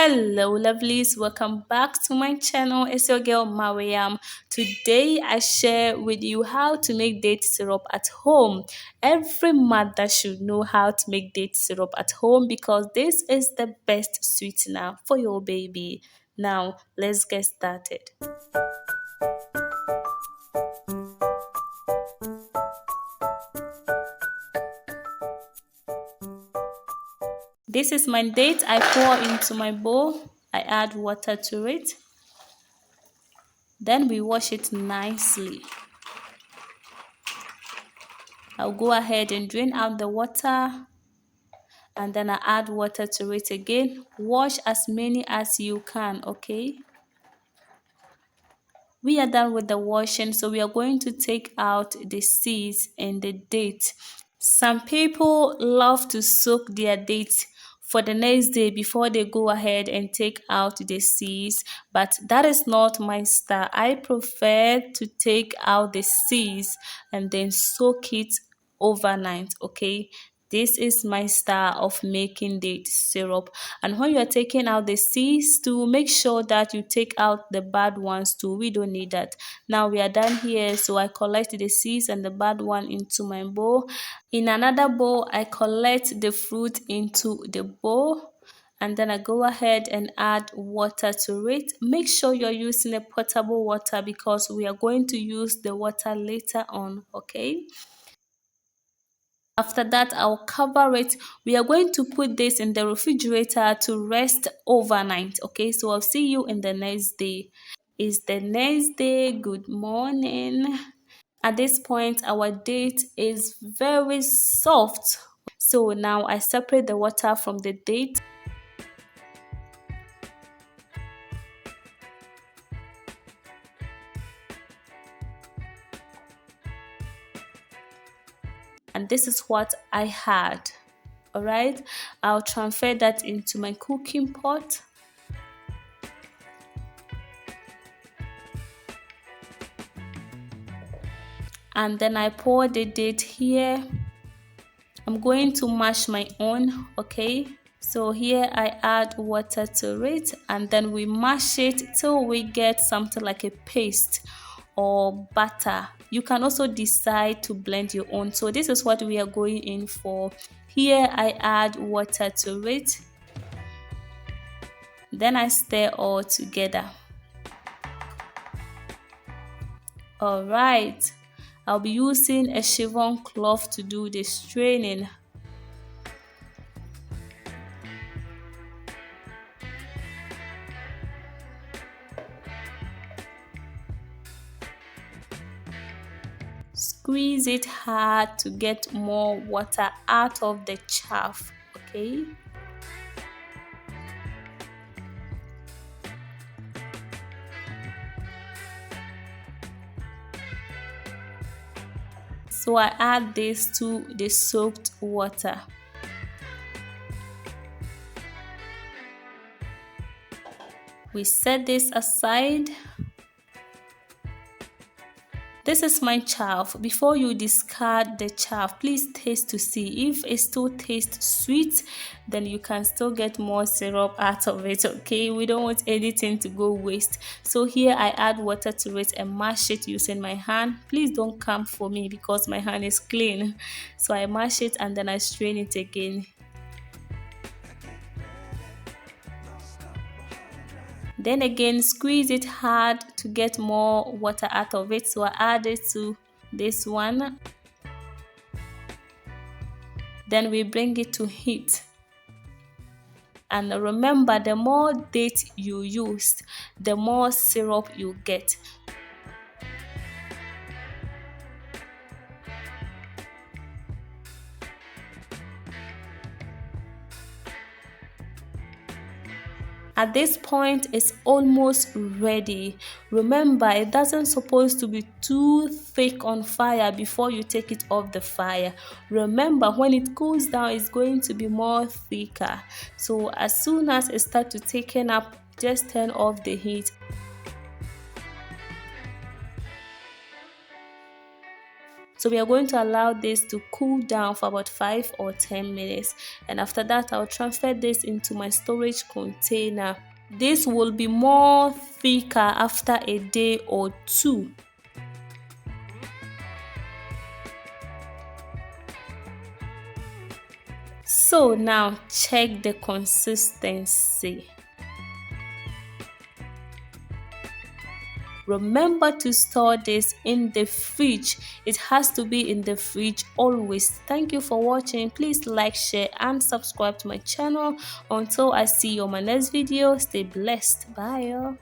Hello, lovelies. Welcome back to my channel. It's your girl Mariam. Today, I share with you how to make date syrup at home. Every mother should know how to make date syrup at home because this is the best sweetener for your baby. Now, let's get started. This is my date. I pour into my bowl. I add water to it. Then we wash it nicely. I'll go ahead and drain out the water, and then I add water to it again. Wash as many as you can, okay? We are done with the washing, so we are going to take out the seeds and the date. Some people love to soak their dates for the next day before they go ahead and take out the seeds, but that is not my style. I prefer to take out the seeds and then soak it overnight, okay? This is my style of making date syrup. And when you are taking out the seeds too, make sure that you take out the bad ones too. We don't need that. Now we are done here, so I collect the seeds and the bad one into my bowl. In another bowl, I collect the fruit into the bowl, and then I go ahead and add water to it. Make sure you're using a potable water because we are going to use the water later on, okay? After that, I'll cover it. We are going to put this in the refrigerator to rest overnight, okay? So I'll see you in the next day. It's the next day. Good morning. At this point, our date is very soft. So now I separate the water from the date. And this is what I had. All right, I'll transfer that into my cooking pot. And then I pour the date here. I'm going to mash my own, okay? So here I add water to it, and then we mash it till we get something like a paste or butter. You can also decide to blend your own. So this is what we are going in for. Here I add water to it. Then I stir all together. All right. I'll be using a chiffon cloth to do the straining. Squeeze it hard to get more water out of the chaff, okay? So I add this to the soaked water. We set this aside. This is my chaff. Before you discard the chaff, please taste to see. If it still tastes sweet, then you can still get more syrup out of it, okay? We don't want anything to go waste. So here I add water to it and mash it using my hand. Please don't come for me because my hand is clean. So I mash it and then I strain it again. Then again, squeeze it hard to get more water out of it. So I add it to this one. Then we bring it to heat. And remember, the more date you use, the more syrup you get. At this point, it's almost ready. Remember, it doesn't supposed to be too thick on fire before you take it off the fire. Remember, when it cools down, it's going to be more thicker. So as soon as it starts to thicken up, just turn off the heat. So we are going to allow this to cool down for about 5 or 10 minutes, and after that I'll transfer this into my storage container. This will be more thicker after a day or two. So now check the consistency. Remember to store this in the fridge. It has to be in the fridge always. Thank you for watching. Please like, share and subscribe to my channel. Until I see you on my next video, stay blessed. Bye.